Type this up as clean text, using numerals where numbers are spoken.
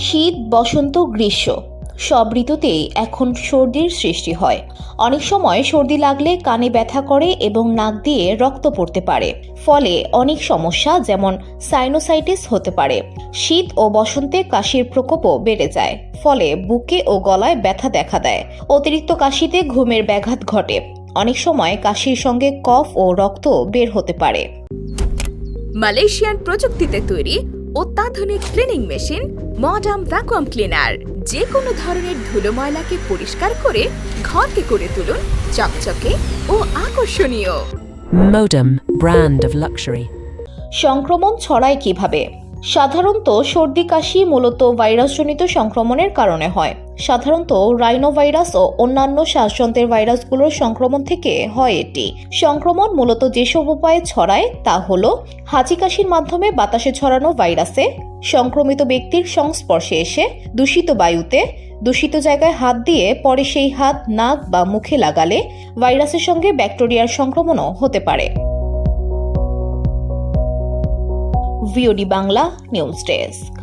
শীত, বসন্ত, গ্রীষ্ম সব ঋতুতেই এখন সর্দির সৃষ্টি হয়। অনেক সময় সর্দি লাগলে কানে ব্যথা করে এবং নাক দিয়ে রক্ত পড়তে পারে, ফলে অনেক সমস্যা যেমন সাইনোসাইটিস হতে পারে। শীত ও বসন্তে কাশির প্রকোপও বেড়ে যায়, ফলে বুকে ও গলায় ব্যথা দেখা দেয়। অতিরিক্ত কাশিতে ঘুমের ব্যাঘাত ঘটে। অনেক সময় কাশির সঙ্গে কফ ও রক্ত বের হতে পারে। মালয়েশিয়ান প্রযুক্তিতে তৈরি অত্যাধুনিক cleaning machine modern vacuum cleaner যে কোনো ধরনের ধুলো ময়লাকে পরিষ্কার করে ঘরকে করে তুলুন চকচকে ও আকর্ষণীয়। Modem, brand of luxury. সংক্রমণ ছড়ায় কিভাবে? সাধারণত সর্দি কাশি মূলত ভাইরাসজনিত সংক্রমণের কারণে হয়। সাধারণত রাইনোভাইরাস ও অন্যান্য শ্বাসযন্ত্রের ভাইরাসগুলোর সংক্রমণ থেকে হয় এটি। সংক্রমণ মূলত যেসব উপায়ে ছড়ায় তা হল হাঁচি কাশির মাধ্যমে বাতাসে ছড়ানো ভাইরাসে, সংক্রমিত ব্যক্তির সংস্পর্শে এসে, দূষিত বায়ুতে, দূষিত জায়গায় হাত দিয়ে পরে সেই হাত নাক বা মুখে লাগালে ভাইরাসের সঙ্গে ব্যাকটেরিয়ার সংক্রমণও হতে পারে। VOD Bangla news desk.